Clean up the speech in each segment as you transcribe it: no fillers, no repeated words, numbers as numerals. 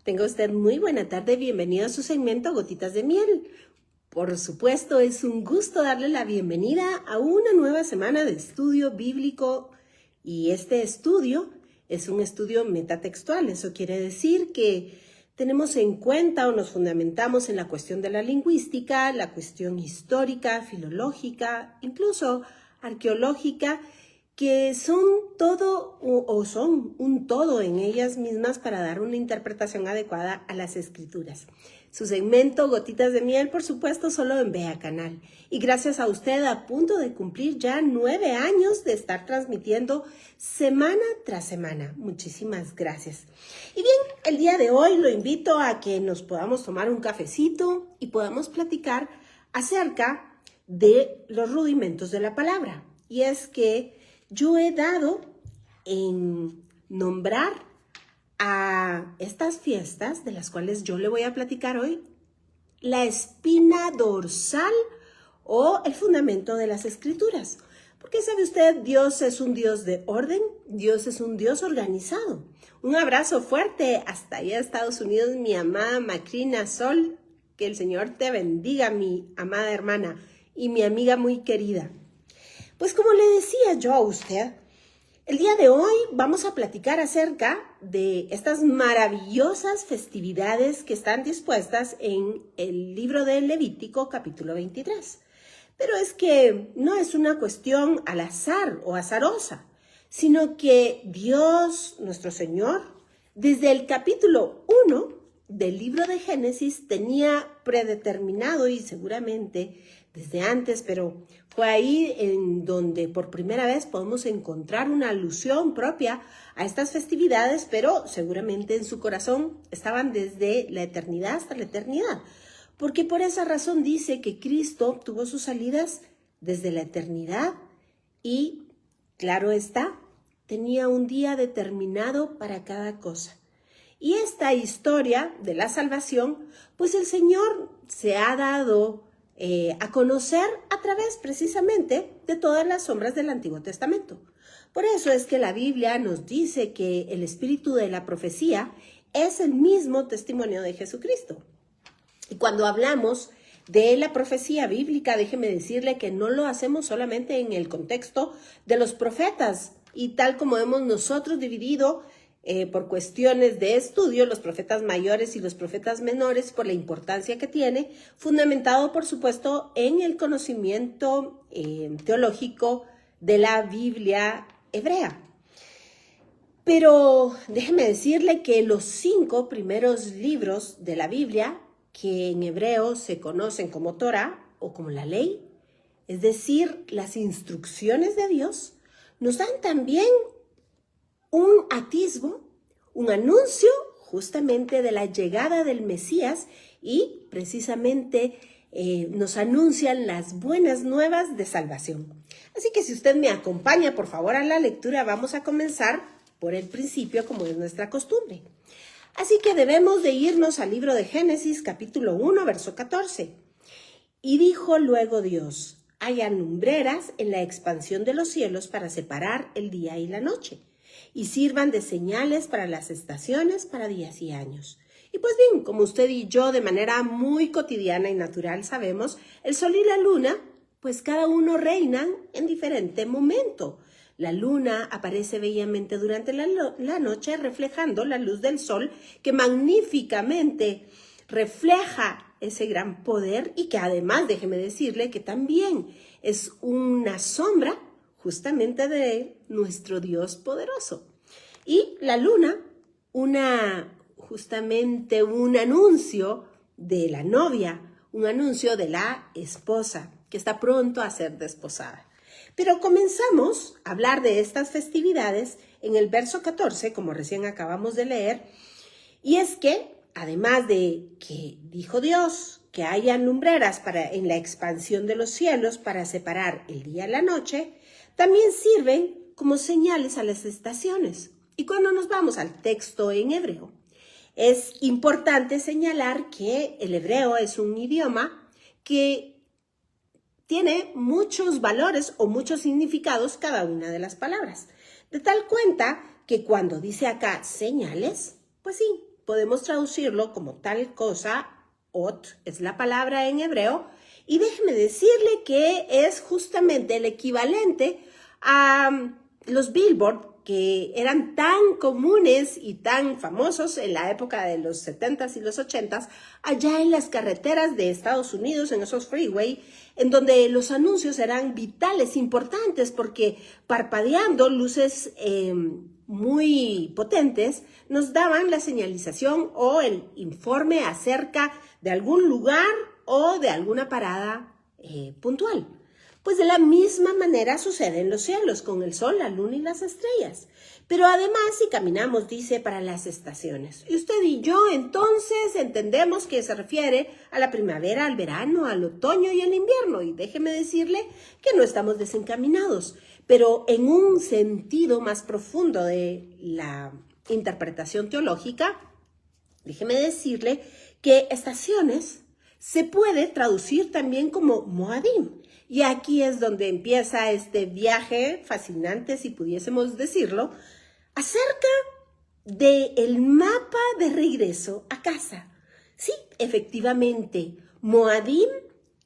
Tenga usted muy buena tarde, bienvenido a su segmento Gotitas de Miel. Por supuesto, es un gusto darle la bienvenida a una nueva semana de estudio bíblico y este estudio es un estudio metatextual. Eso quiere decir que tenemos en cuenta o nos fundamentamos en la cuestión de la lingüística, la cuestión histórica, filológica, incluso arqueológica, que son todo o son un todo en ellas mismas para dar una interpretación adecuada a las escrituras. Su segmento Gotitas de Miel, por supuesto, solo en Vea Canal. Y gracias a usted, a punto de cumplir ya 9 años de estar transmitiendo semana tras semana. Muchísimas gracias. Y bien, el día de hoy lo invito a que nos podamos tomar un cafecito y podamos platicar acerca de los rudimentos de la palabra. Y es que yo he dado en nombrar a estas fiestas, de las cuales yo le voy a platicar hoy, la espina dorsal o el fundamento de las escrituras. Porque sabe usted, Dios es un Dios de orden, Dios es un Dios organizado. Un abrazo fuerte hasta allá de Estados Unidos, mi amada Macrina Sol, que el Señor te bendiga, mi amada hermana y mi amiga muy querida. Pues como le decía yo a usted, el día de hoy vamos a platicar acerca de estas maravillosas festividades que están dispuestas en el libro de Levítico, capítulo 23. Pero es que no es una cuestión al azar o azarosa, sino que Dios, nuestro Señor, desde el capítulo 1 del libro de Génesis tenía predeterminado y seguramente desde antes, pero fue ahí en donde por primera vez podemos encontrar una alusión propia a estas festividades, pero seguramente en su corazón estaban desde la eternidad hasta la eternidad, porque por esa razón dice que Cristo tuvo sus salidas desde la eternidad y, claro está, tenía un día determinado para cada cosa. Y esta historia de la salvación, pues el Señor se ha dado a conocer a través precisamente de todas las sombras del Antiguo Testamento. Por eso es que la Biblia nos dice que el espíritu de la profecía es el mismo testimonio de Jesucristo. Y cuando hablamos de la profecía bíblica, déjeme decirle que no lo hacemos solamente en el contexto de los profetas y tal como hemos nosotros dividido por cuestiones de estudio, los profetas mayores y los profetas menores, por la importancia que tiene, fundamentado, por supuesto, en el conocimiento teológico de la Biblia hebrea. Pero déjeme decirle que los 5 primeros libros de la Biblia, que en hebreo se conocen como Torah o como la ley, es decir, las instrucciones de Dios, nos dan también un atisbo, un anuncio justamente de la llegada del Mesías y precisamente nos anuncian las buenas nuevas de salvación. Así que si usted me acompaña, por favor, a la lectura, vamos a comenzar por el principio, como es nuestra costumbre. Así que debemos de irnos al libro de Génesis, capítulo 1, verso 14. Y dijo luego Dios: haya lumbreras en la expansión de los cielos para separar el día y la noche, y sirvan de señales para las estaciones, para días y años. Y pues bien, como usted y yo de manera muy cotidiana y natural sabemos, el sol y la luna, pues cada uno reinan en diferente momento. La luna aparece bellamente durante la noche, reflejando la luz del sol, que magníficamente refleja ese gran poder y que además, déjeme decirle, que también es una sombra justamente de nuestro Dios poderoso. Y la luna, justamente un anuncio de la novia, un anuncio de la esposa que está pronto a ser desposada. Pero comenzamos a hablar de estas festividades en el verso 14, como recién acabamos de leer, y es que además de que dijo Dios que haya lumbreras en la expansión de los cielos para separar el día y la noche, también sirven como señales a las estaciones. Y cuando nos vamos al texto en hebreo, es importante señalar que el hebreo es un idioma que tiene muchos valores o muchos significados cada una de las palabras. De tal cuenta que cuando dice acá señales, pues sí, podemos traducirlo como tal cosa, ot es la palabra en hebreo, y déjeme decirle que es justamente el equivalente a los billboard que eran tan comunes y tan famosos en la época de los 70s y los 80s, allá en las carreteras de Estados Unidos, en esos freeway, en donde los anuncios eran vitales, importantes, porque parpadeando luces muy potentes nos daban la señalización o el informe acerca de algún lugar o de alguna parada puntual. Pues de la misma manera sucede en los cielos, con el sol, la luna y las estrellas. Pero además, si caminamos, dice, para las estaciones. Y usted y yo, entonces, entendemos que se refiere a la primavera, al verano, al otoño y al invierno. Y déjeme decirle que no estamos desencaminados. Pero en un sentido más profundo de la interpretación teológica, déjeme decirle que estaciones se puede traducir también como Moadim. Y aquí es donde empieza este viaje fascinante, si pudiésemos decirlo, acerca del mapa de regreso a casa. Sí, efectivamente, Moadim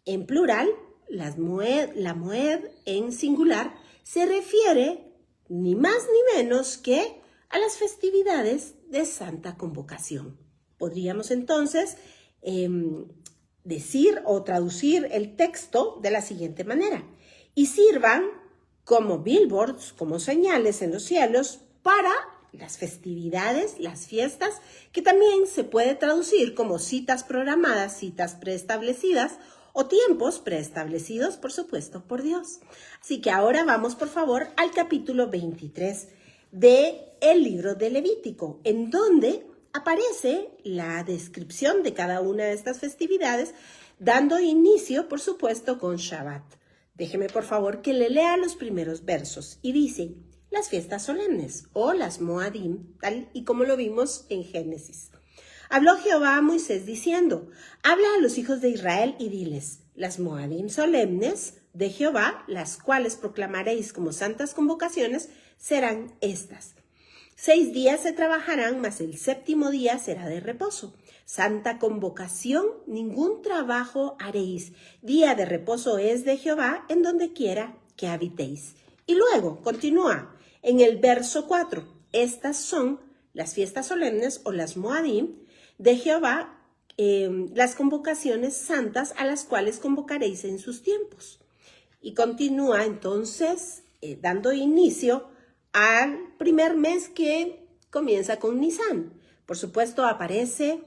en plural, la Moed en singular, se refiere ni más ni menos que a las festividades de Santa Convocación. Podríamos entonces decir o traducir el texto de la siguiente manera: y sirvan como billboards, como señales en los cielos para las festividades, las fiestas, que también se puede traducir como citas programadas, citas preestablecidas o tiempos preestablecidos, por supuesto, por Dios. Así que ahora vamos, por favor, al capítulo 23 del libro de Levítico, en donde aparece la descripción de cada una de estas festividades, dando inicio, por supuesto, con Shabbat. Déjeme, por favor, que le lea los primeros versos. Y dice, las fiestas solemnes o las Moadim, tal y como lo vimos en Génesis. Habló Jehová a Moisés diciendo, habla a los hijos de Israel y diles, las Moadim solemnes de Jehová, las cuales proclamaréis como santas convocaciones, serán estas. 6 días se trabajarán, mas el 7º día será de reposo. Santa convocación, ningún trabajo haréis. Día de reposo es de Jehová en donde quiera que habitéis. Y luego continúa en el verso 4. Estas son las fiestas solemnes o las Moadim de Jehová, las convocaciones santas a las cuales convocaréis en sus tiempos. Y continúa entonces dando inicio al primer mes que comienza con Nisan. Por supuesto, aparece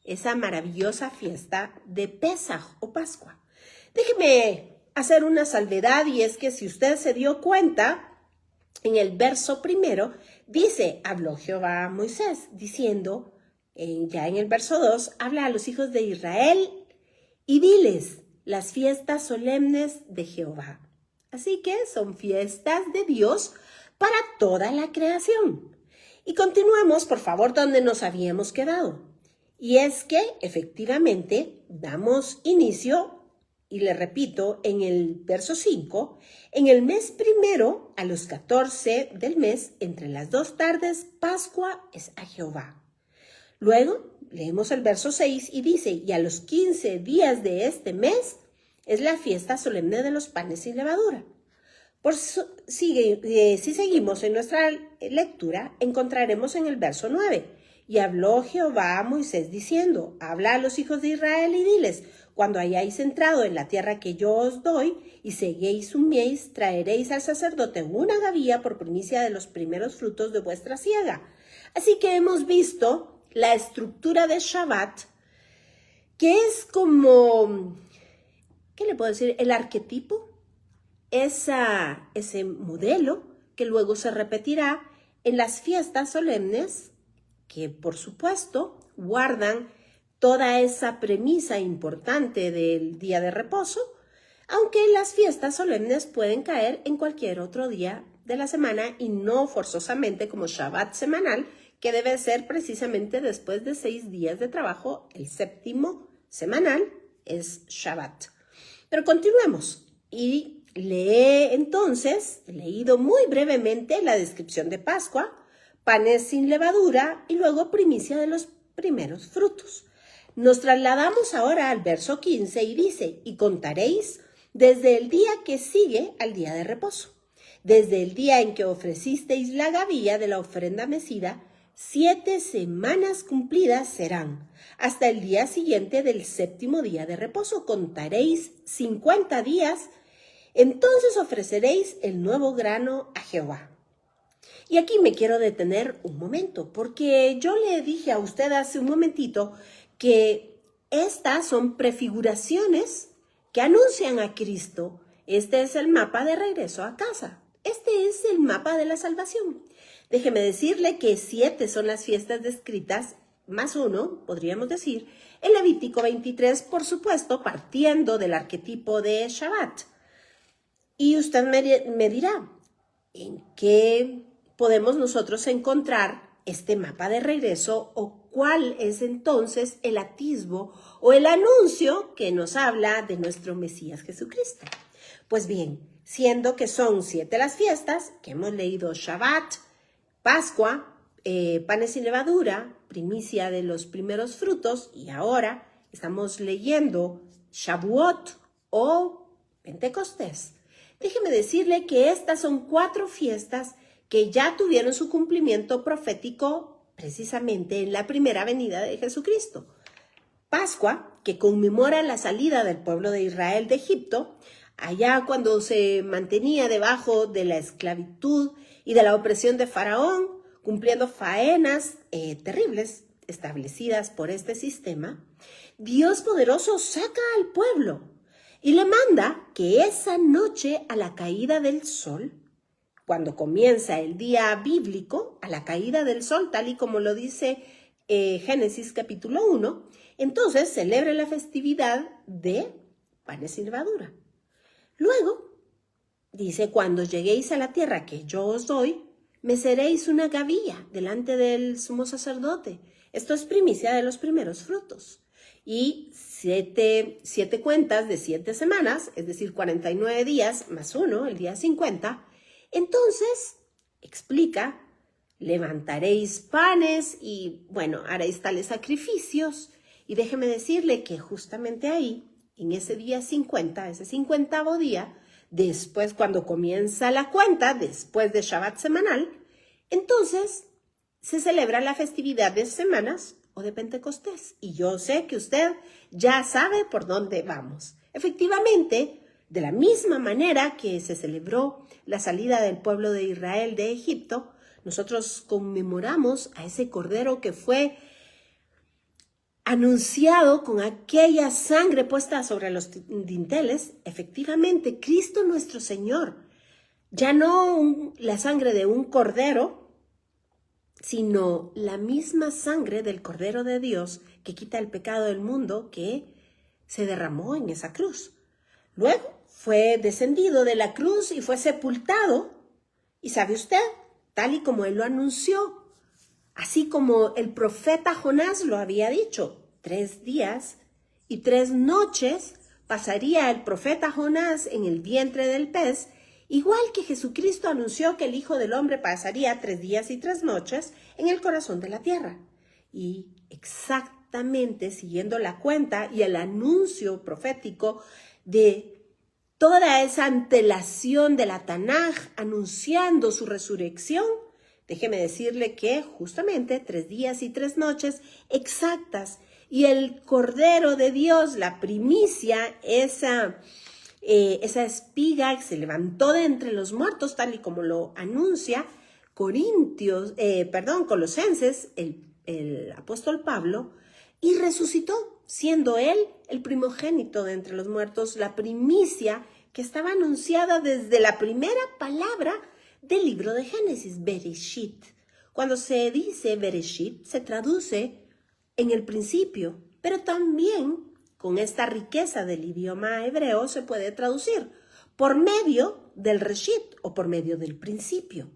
esa maravillosa fiesta de Pesaj o Pascua. Déjeme hacer una salvedad, y es que si usted se dio cuenta, en el verso primero dice, habló Jehová a Moisés, diciendo, ya en el verso 2, habla a los hijos de Israel y diles las fiestas solemnes de Jehová. Así que son fiestas de Dios para toda la creación. Y continuamos, por favor, donde nos habíamos quedado. Y es que, efectivamente, damos inicio, y le repito, en el verso 5, en el mes primero, a los 14 del mes, entre las 2 tardes, Pascua es a Jehová. Luego, leemos el verso 6 y dice, y a los 15 días de este mes, es la fiesta solemne de los panes sin levadura. Si seguimos en nuestra lectura, encontraremos en el verso 9. Y habló Jehová a Moisés diciendo, habla a los hijos de Israel y diles, cuando hayáis entrado en la tierra que yo os doy y seguéis un mies, traeréis al sacerdote una gavilla por primicia de los primeros frutos de vuestra siega. Así que hemos visto la estructura de Shabbat, que es como, ¿qué le puedo decir? El arquetipo. Ese modelo que luego se repetirá en las fiestas solemnes que, por supuesto, guardan toda esa premisa importante del día de reposo, aunque las fiestas solemnes pueden caer en cualquier otro día de la semana y no forzosamente como Shabbat semanal, que debe ser precisamente después de 6 días de trabajo. El 7º semanal es Shabbat. Pero continuemos y lee entonces, leído muy brevemente, la descripción de Pascua, panes sin levadura y luego primicia de los primeros frutos. Nos trasladamos ahora al verso 15 y dice, y contaréis desde el día que sigue al día de reposo, desde el día en que ofrecisteis la gavilla de la ofrenda mecida, 7 semanas cumplidas serán, hasta el día siguiente del 7º día de reposo. Contaréis 50 días, entonces ofreceréis el nuevo grano a Jehová. Y aquí me quiero detener un momento, porque yo le dije a usted hace un momentito que estas son prefiguraciones que anuncian a Cristo. Este es el mapa de regreso a casa. Este es el mapa de la salvación. Déjeme decirle que 7 son las fiestas descritas, más 1, podríamos decir, en Levítico 23, por supuesto, partiendo del arquetipo de Shabbat. Y usted me dirá, ¿en qué podemos nosotros encontrar este mapa de regreso o cuál es entonces el atisbo o el anuncio que nos habla de nuestro Mesías Jesucristo? Pues bien, siendo que son 7 las fiestas, que hemos leído Shabbat, Pascua, panes sin levadura, primicia de los primeros frutos, y ahora estamos leyendo Shavuot o Pentecostés. Déjeme decirle que estas son 4 fiestas que ya tuvieron su cumplimiento profético precisamente en la primera venida de Jesucristo. Pascua, que conmemora la salida del pueblo de Israel de Egipto, allá cuando se mantenía debajo de la esclavitud y de la opresión de Faraón, cumpliendo faenas terribles establecidas por este sistema, Dios poderoso saca al pueblo y le manda que esa noche a la caída del sol, cuando comienza el día bíblico, a la caída del sol, tal y como lo dice Génesis capítulo 1, entonces celebre la festividad de panes sin levadura. Luego, dice, cuando lleguéis a la tierra que yo os doy, meceréis una gavilla delante del sumo sacerdote. Esto es primicia de los primeros frutos. Y 7 cuentas de 7 semanas, es decir, 49 días más 1, el día 50. Entonces, explica, levantaréis panes y, bueno, haréis tales sacrificios. Y déjeme decirle que justamente ahí, en ese día 50, ese 50º día, después cuando comienza la cuenta, después de Shabbat semanal, entonces se celebra la festividad de semanas o de Pentecostés. Y yo sé que usted ya sabe por dónde vamos. Efectivamente, de la misma manera que se celebró la salida del pueblo de Israel de Egipto, nosotros conmemoramos a ese cordero que fue anunciado con aquella sangre puesta sobre los dinteles. Efectivamente, Cristo nuestro Señor, ya no la sangre de un cordero, sino la misma sangre del Cordero de Dios que quita el pecado del mundo, que se derramó en esa cruz. Luego fue descendido de la cruz y fue sepultado. Y sabe usted, tal y como él lo anunció, así como el profeta Jonás lo había dicho, 3 días y 3 noches pasaría el profeta Jonás en el vientre del pez, igual que Jesucristo anunció que el Hijo del Hombre pasaría 3 días y 3 noches en el corazón de la tierra. Y exactamente siguiendo la cuenta y el anuncio profético de toda esa antelación de la Tanaj anunciando su resurrección, déjeme decirle que justamente 3 días y 3 noches exactas, y el Cordero de Dios, la primicia, esa espiga que se levantó de entre los muertos, tal y como lo anuncia Colosenses, el apóstol Pablo, y resucitó, siendo él el primogénito de entre los muertos, la primicia que estaba anunciada desde la primera palabra del libro de Génesis, Bereshit. Cuando se dice Bereshit, se traduce en el principio, pero también con esta riqueza del idioma hebreo se puede traducir por medio del Reshit o por medio del principio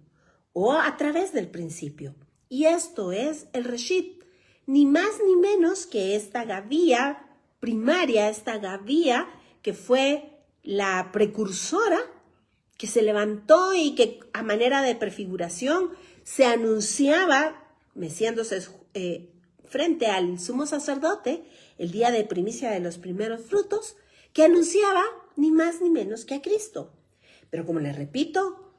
o a través del principio. Y esto es el Reshit, ni más ni menos que esta gavilla primaria, esta gavilla que fue la precursora, que se levantó y que a manera de prefiguración se anunciaba, meciéndose frente al sumo sacerdote, el día de primicia de los primeros frutos, que anunciaba ni más ni menos que a Cristo. Pero como les repito,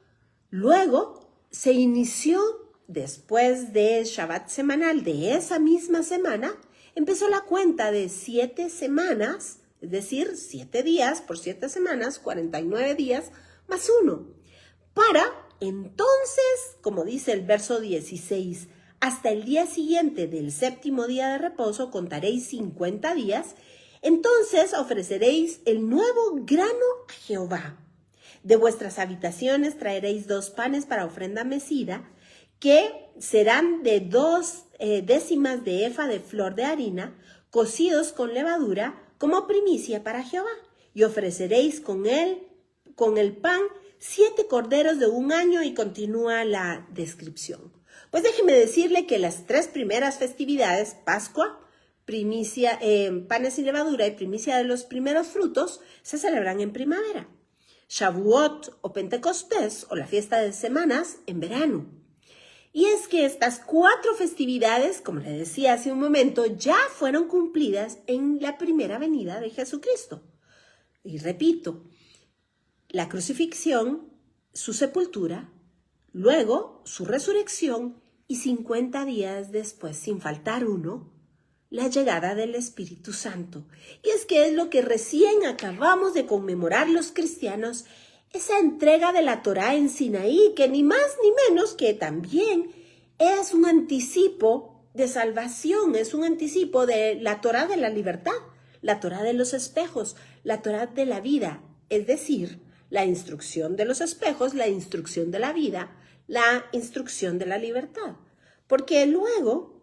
luego se inició, después del Shabbat semanal de esa misma semana, empezó la cuenta de 7 semanas, es decir, 7 días por 7 semanas, 49 días más 1, para entonces, como dice el verso 16, hasta el día siguiente del séptimo día de reposo contaréis 50 días, entonces ofreceréis el nuevo grano a Jehová. De vuestras habitaciones traeréis 2 panes para ofrenda mecida, que serán de 2 décimas de efa de flor de harina, cocidos con levadura, como primicia para Jehová. Y ofreceréis con el pan 7 corderos de 1 año, y continúa la descripción. Pues déjeme decirle que las 3 primeras festividades, Pascua, primicia, panes sin levadura y primicia de los primeros frutos, se celebran en primavera. Shavuot o Pentecostés, o la fiesta de semanas, en verano. Y es que estas 4 festividades, como le decía hace un momento, ya fueron cumplidas en la primera venida de Jesucristo. Y repito, la crucifixión, su sepultura, luego su resurrección y 50 días después, sin faltar uno, la llegada del Espíritu Santo. Y es que es lo que recién acabamos de conmemorar los cristianos, esa entrega de la Torá en Sinaí, que ni más ni menos que también es un anticipo de salvación, es un anticipo de la Torá de la libertad, la Torá de los espejos, la Torá de la vida, es decir, la instrucción de los espejos, la instrucción de la vida, la instrucción de la libertad. Porque luego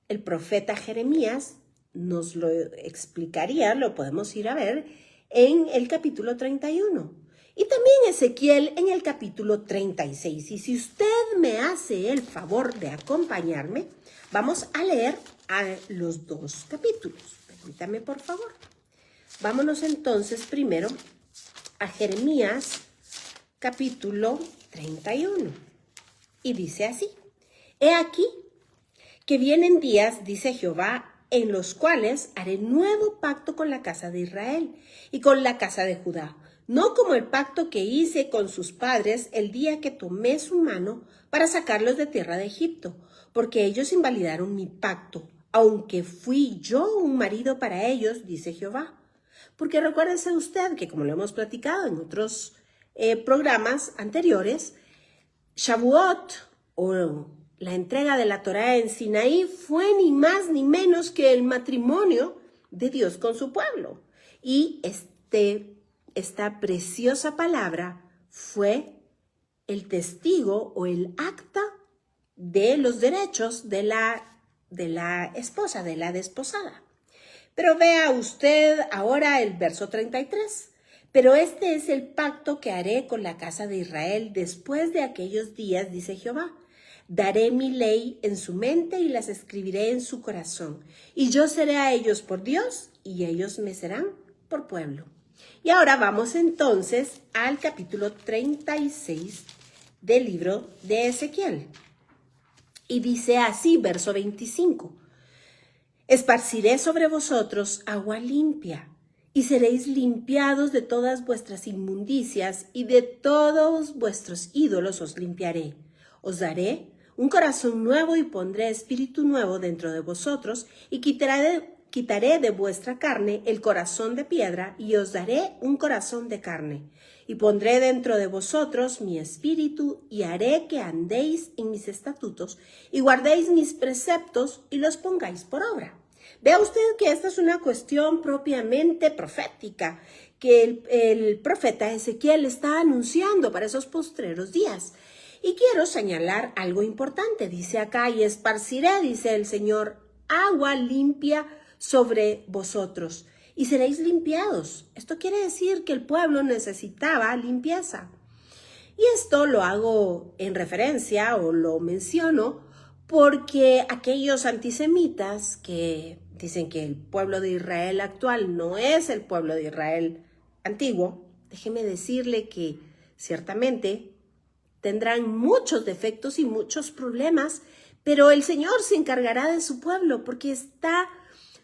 el profeta Jeremías nos lo explicaría, lo podemos ir a ver en el capítulo 31. Y también Ezequiel en el capítulo 36. Y si usted me hace el favor de acompañarme, vamos a leer a los 2 capítulos. Permítame, por favor. Vámonos entonces primero a Jeremías capítulo 31. Y dice así: He aquí que vienen días, dice Jehová, en los cuales haré nuevo pacto con la casa de Israel y con la casa de Judá, no como el pacto que hice con sus padres el día que tomé su mano para sacarlos de tierra de Egipto, porque ellos invalidaron mi pacto, aunque fui yo un marido para ellos, dice Jehová. Porque recuérdese usted que, como lo hemos platicado en otros programas anteriores, Shavuot, o la entrega de la Torá en Sinaí, fue ni más ni menos que el matrimonio de Dios con su pueblo. Y esta preciosa palabra fue el testigo o el acta de los derechos de la esposa, de la desposada. Pero vea usted ahora el verso 33. Pero este es el pacto que haré con la casa de Israel después de aquellos días, dice Jehová. Daré mi ley en su mente y las escribiré en su corazón. Y yo seré a ellos por Dios y ellos me serán por pueblo. Y ahora vamos entonces al capítulo 36 del libro de Ezequiel. Y dice así, verso 25. Esparciré sobre vosotros agua limpia, y seréis limpiados de todas vuestras inmundicias, y de todos vuestros ídolos os limpiaré. Os daré un corazón nuevo y pondré espíritu nuevo dentro de vosotros, y quitaré de vuestra carne el corazón de piedra, y os daré un corazón de carne. Y pondré dentro de vosotros mi espíritu, y haré que andéis en mis estatutos, y guardéis mis preceptos, y los pongáis por obra. Vea usted que esta es una cuestión propiamente profética, que el profeta Ezequiel está anunciando para esos postreros días. Y quiero señalar algo importante. Dice acá, y esparciré, dice el Señor, agua limpia sobre vosotros, y seréis limpiados. Esto quiere decir que el pueblo necesitaba limpieza. Y esto lo hago en referencia, o lo menciono, porque aquellos antisemitas que dicen que el pueblo de Israel actual no es el pueblo de Israel antiguo, déjeme decirle que ciertamente tendrán muchos defectos y muchos problemas, Pero el Señor se encargará de su pueblo porque está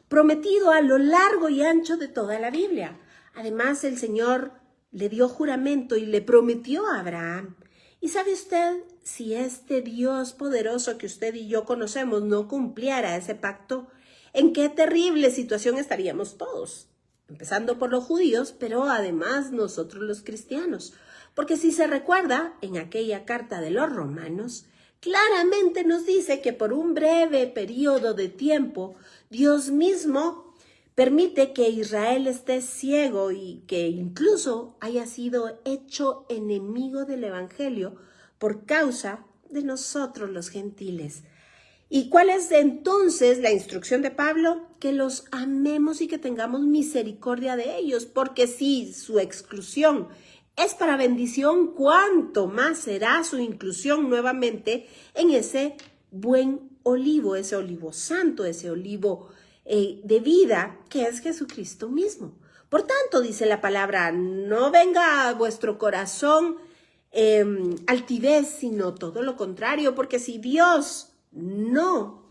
prometido a lo largo y ancho de toda la Biblia. Además, el Señor le dio juramento y le prometió a Abraham. ¿Y sabe usted, si este Dios poderoso que usted y yo conocemos no cumpliera ese pacto, en qué terrible situación estaríamos todos? Empezando por los judíos, pero además nosotros los cristianos. Porque si se recuerda, en aquella carta de los romanos, claramente nos dice que por un breve periodo de tiempo, Dios mismo permite que Israel esté ciego y que incluso haya sido hecho enemigo del Evangelio por causa de nosotros los gentiles. ¿Y cuál es entonces la instrucción de Pablo? Que los amemos y que tengamos misericordia de ellos, porque si su exclusión es para bendición, cuánto más será su inclusión nuevamente en ese buen olivo, ese olivo santo, ese olivo de vida que es Jesucristo mismo. Por tanto, dice la palabra, no venga a vuestro corazón altivez, sino todo lo contrario, porque si Dios no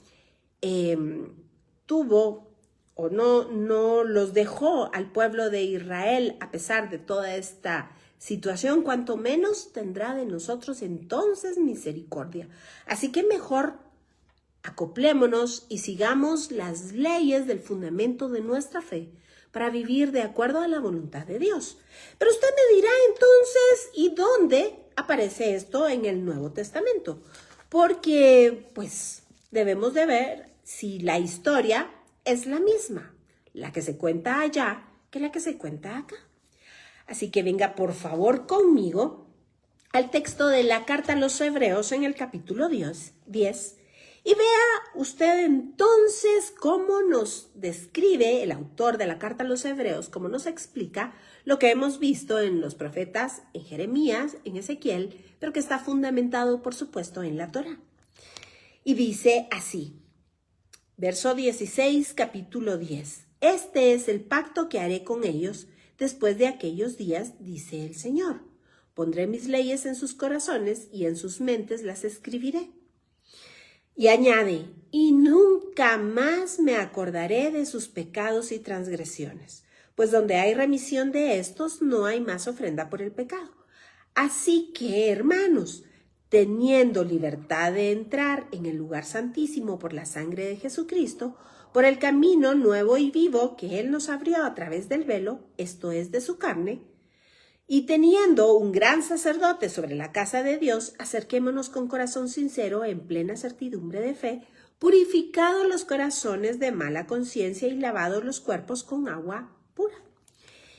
tuvo o no los dejó al pueblo de Israel a pesar de toda esta situación, cuanto menos tendrá de nosotros entonces misericordia. Así que mejor acoplémonos y sigamos las leyes del fundamento de nuestra fe para vivir de acuerdo a la voluntad de Dios. Pero usted me dirá entonces, ¿y dónde aparece esto en el Nuevo Testamento? Porque, pues, debemos de ver si la historia es la misma, la que se cuenta allá que la que se cuenta acá. Así que venga por favor conmigo al texto de la carta a los Hebreos en el capítulo 10 y vea usted entonces cómo nos describe el autor de la carta a los Hebreos, cómo nos explica lo que hemos visto en los profetas, en Jeremías, en Ezequiel, pero que está fundamentado, por supuesto, en la Torá. Y dice así, verso 16, capítulo 10. Este es el pacto que haré con ellos después de aquellos días, dice el Señor. Pondré mis leyes en sus corazones y en sus mentes las escribiré. Y añade, y nunca más me acordaré de sus pecados y transgresiones, pues donde hay remisión de estos no hay más ofrenda por el pecado. Así que, hermanos, teniendo libertad de entrar en el lugar santísimo por la sangre de Jesucristo, por el camino nuevo y vivo que Él nos abrió a través del velo, esto es de su carne, y teniendo un gran sacerdote sobre la casa de Dios, acerquémonos con corazón sincero en plena certidumbre de fe, purificados los corazones de mala conciencia y lavados los cuerpos con agua pura.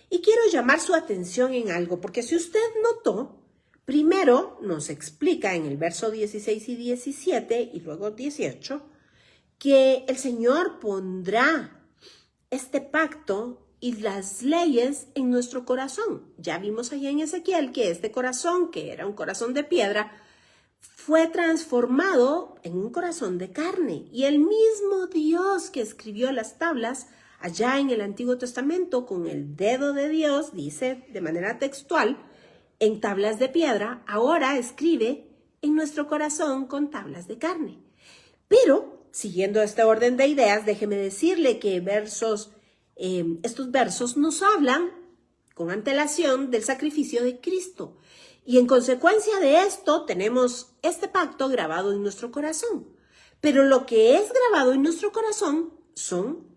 Y quiero llamar su atención en algo, porque si usted notó, primero nos explica en el verso 16 y 17 y luego 18, que el Señor pondrá este pacto y las leyes en nuestro corazón. Ya vimos allá en Ezequiel que este corazón, que era un corazón de piedra, fue transformado en un corazón de carne. Y el mismo Dios que escribió las tablas allá en el Antiguo Testamento con el dedo de Dios, dice de manera textual, en tablas de piedra, ahora escribe en nuestro corazón con tablas de carne. Pero, siguiendo este orden de ideas, déjeme decirle que estos versos nos hablan con antelación del sacrificio de Cristo. Y en consecuencia de esto tenemos este pacto grabado en nuestro corazón. Pero lo que es grabado en nuestro corazón son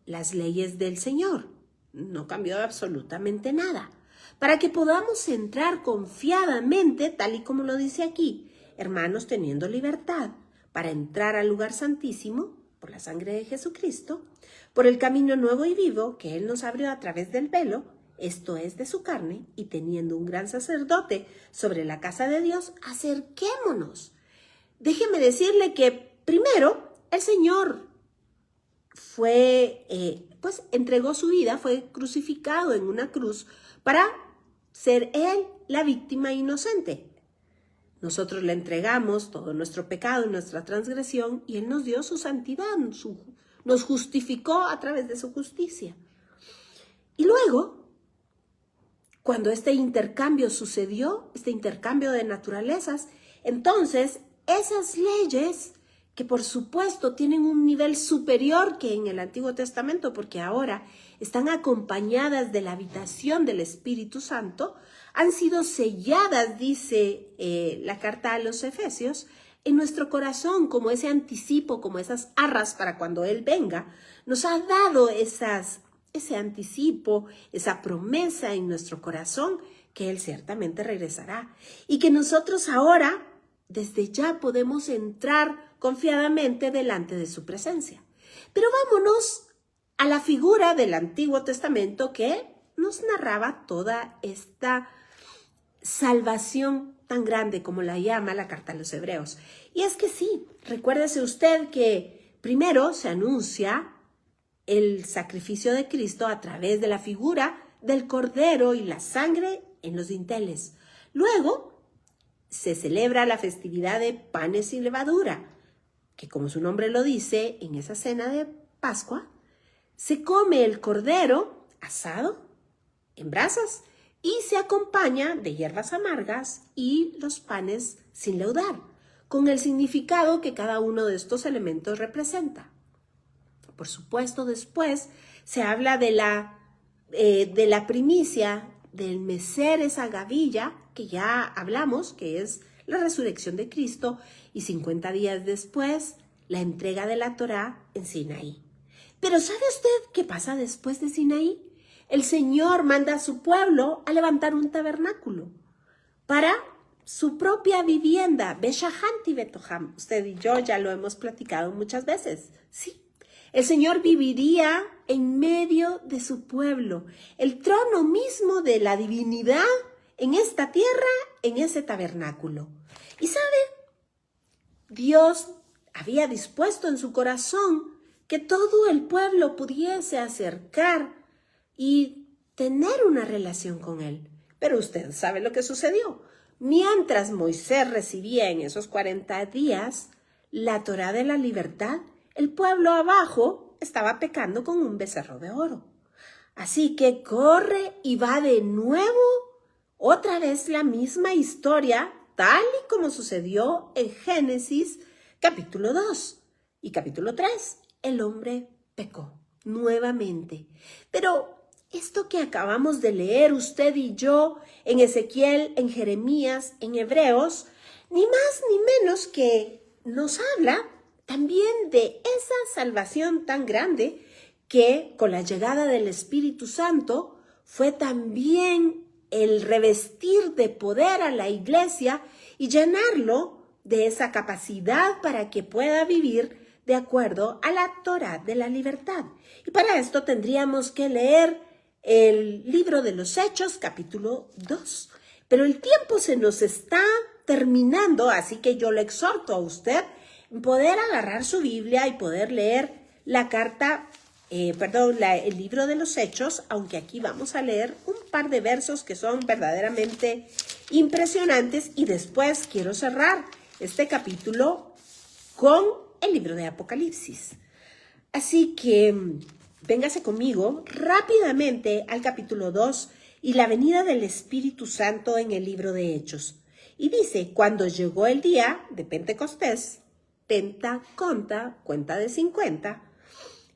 las leyes del Señor. No cambió absolutamente nada. Para que podamos entrar confiadamente, tal y como lo dice aquí, hermanos, teniendo libertad para entrar al lugar santísimo por la sangre de Jesucristo, por el camino nuevo y vivo que Él nos abrió a través del velo, esto es de su carne, y teniendo un gran sacerdote sobre la casa de Dios, acerquémonos. Déjeme decirle que primero el Señor entregó su vida, fue crucificado en una cruz para ser Él la víctima inocente. Nosotros le entregamos todo nuestro pecado y nuestra transgresión y Él nos dio su santidad, nos justificó a través de su justicia. Y luego, cuando este intercambio sucedió, este intercambio de naturalezas, entonces esas leyes que por supuesto tienen un nivel superior que en el Antiguo Testamento, porque ahora están acompañadas de la habitación del Espíritu Santo, han sido selladas, dice la carta a los Efesios, en nuestro corazón como ese anticipo, como esas arras para cuando Él venga. Nos ha dado ese anticipo, esa promesa en nuestro corazón que Él ciertamente regresará. Y que nosotros ahora, desde ya, podemos entrar confiadamente delante de su presencia. Pero vámonos a la figura del Antiguo Testamento que nos narraba toda esta salvación tan grande como la llama la carta a los Hebreos. Y es que sí, recuérdese usted que primero se anuncia el sacrificio de Cristo a través de la figura del Cordero y la sangre en los dinteles. Luego se celebra la festividad de panes sin levadura, que como su nombre lo dice, en esa cena de Pascua, se come el cordero asado en brasas y se acompaña de hierbas amargas y los panes sin leudar, con el significado que cada uno de estos elementos representa. Por supuesto, después se habla de la primicia, del mecer, esa gavilla que ya hablamos, que es la resurrección de Cristo, y 50 días después, la entrega de la Torá en Sinaí. Pero ¿sabe usted qué pasa después de Sinaí? El Señor manda a su pueblo a levantar un tabernáculo para su propia vivienda, Beshahanti Betoham. Usted y yo ya lo hemos platicado muchas veces. Sí, el Señor viviría en medio de su pueblo, el trono mismo de la divinidad en esta tierra, en ese tabernáculo. Y ¿sabe? Dios había dispuesto en su corazón que todo el pueblo pudiese acercar y tener una relación con Él. Pero usted sabe lo que sucedió. Mientras Moisés recibía en esos 40 días la Torá de la libertad, el pueblo abajo estaba pecando con un becerro de oro. Así que corre y va de nuevo otra vez la misma historia, tal y como sucedió en Génesis capítulo 2 y capítulo 3. El hombre pecó nuevamente. Pero esto que acabamos de leer usted y yo en Ezequiel, en Jeremías, en Hebreos, ni más ni menos que nos habla también de esa salvación tan grande que con la llegada del Espíritu Santo fue también el revestir de poder a la iglesia y llenarlo de esa capacidad para que pueda vivir de acuerdo a la Torá de la libertad. Y para esto tendríamos que leer el libro de los Hechos, capítulo 2. Pero el tiempo se nos está terminando, así que yo le exhorto a usted poder agarrar su Biblia y poder leer la carta, el libro de los Hechos, aunque aquí vamos a leer un par de versos que son verdaderamente impresionantes y después quiero cerrar este capítulo con el libro de Apocalipsis. Así que véngase conmigo rápidamente al capítulo 2 y la venida del Espíritu Santo en el libro de Hechos. Y dice, cuando llegó el día de Pentecostés, Pentaconta, cuenta de 50,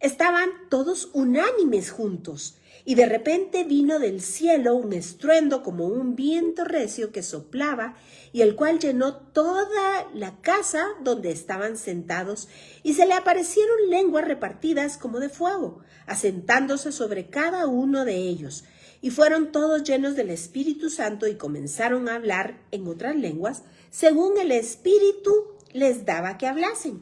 estaban todos unánimes juntos, y de repente vino del cielo un estruendo como un viento recio que soplaba, y el cual llenó toda la casa donde estaban sentados, y se le aparecieron lenguas repartidas como de fuego, asentándose sobre cada uno de ellos. Y fueron todos llenos del Espíritu Santo y comenzaron a hablar en otras lenguas, según el Espíritu les daba que hablasen.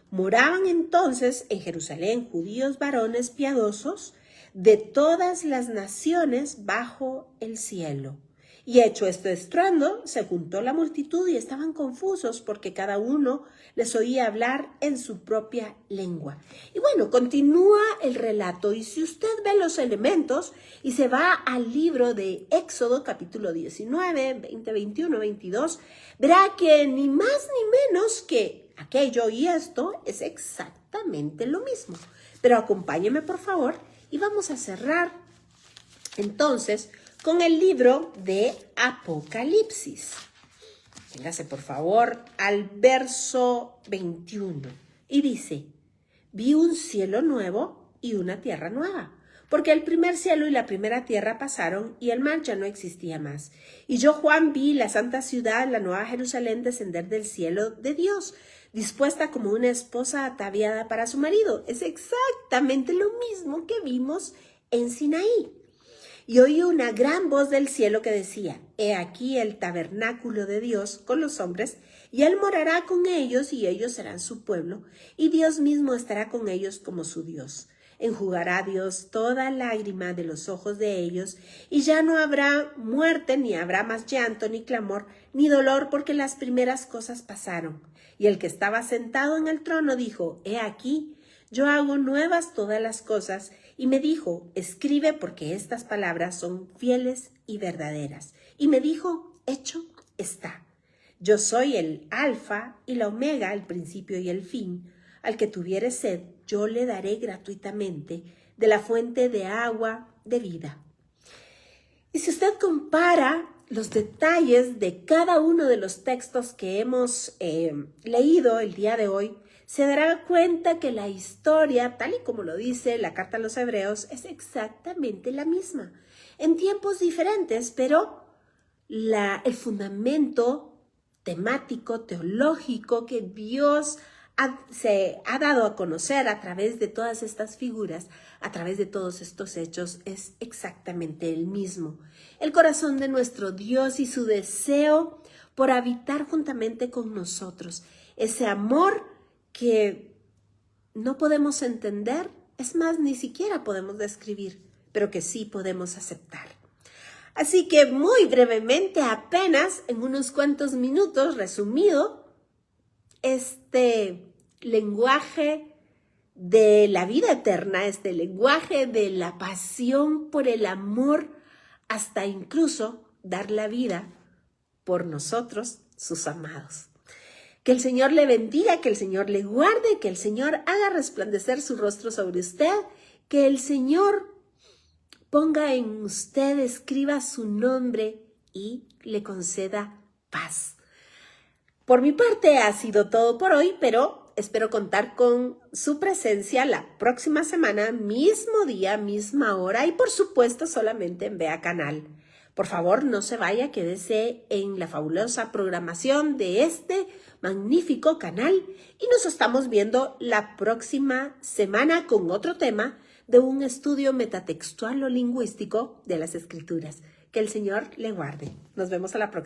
Moraban entonces en Jerusalén judíos varones piadosos de todas las naciones bajo el cielo. Y hecho este estruendo, se juntó la multitud y estaban confusos porque cada uno les oía hablar en su propia lengua. Y bueno, continúa el relato y si usted ve los elementos y se va al libro de Éxodo capítulo 19, 20, 21, 22, verá que ni más ni menos que aquello y esto es exactamente lo mismo. Pero acompáñeme por favor y vamos a cerrar entonces con el libro de Apocalipsis. Véngase por favor al verso 21 y dice: vi un cielo nuevo y una tierra nueva, porque el primer cielo y la primera tierra pasaron y el mar ya no existía más. Y yo, Juan, vi la santa ciudad, la nueva Jerusalén, descender del cielo de Dios, dispuesta como una esposa ataviada para su marido. Es exactamente lo mismo que vimos en Sinaí. Y oí una gran voz del cielo que decía: he aquí el tabernáculo de Dios con los hombres, y Él morará con ellos, y ellos serán su pueblo, y Dios mismo estará con ellos como su Dios. Enjugará Dios toda lágrima de los ojos de ellos, y ya no habrá muerte, ni habrá más llanto, ni clamor, ni dolor, porque las primeras cosas pasaron. Y el que estaba sentado en el trono dijo: he aquí, yo hago nuevas todas las cosas. Y me dijo: escribe, porque estas palabras son fieles y verdaderas. Y me dijo: hecho está. Yo soy el Alfa y la Omega, el principio y el fin. Al que tuviere sed, yo le daré gratuitamente de la fuente de agua de vida. Y si usted compara los detalles de cada uno de los textos que hemos leído el día de hoy, se dará cuenta que la historia, tal y como lo dice la carta a los Hebreos, es exactamente la misma. En tiempos diferentes, pero el fundamento temático, teológico que Dios se ha dado a conocer a través de todas estas figuras, a través de todos estos hechos, es exactamente el mismo. El corazón de nuestro Dios y su deseo por habitar juntamente con nosotros. Ese amor que no podemos entender, es más, ni siquiera podemos describir, pero que sí podemos aceptar. Así que muy brevemente, apenas en unos cuantos minutos, resumido, este lenguaje de la vida eterna, este lenguaje de la pasión por el amor, hasta incluso dar la vida por nosotros, sus amados. Que el Señor le bendiga, que el Señor le guarde, que el Señor haga resplandecer su rostro sobre usted, que el Señor ponga en usted, escriba su nombre y le conceda paz. Por mi parte ha sido todo por hoy, pero espero contar con su presencia la próxima semana, mismo día, misma hora y por supuesto solamente en Vea Canal. Por favor, no se vaya, quédese en la fabulosa programación de este magnífico canal y nos estamos viendo la próxima semana con otro tema de un estudio metatextual o lingüístico de las Escrituras. Que el Señor le guarde. Nos vemos a la próxima.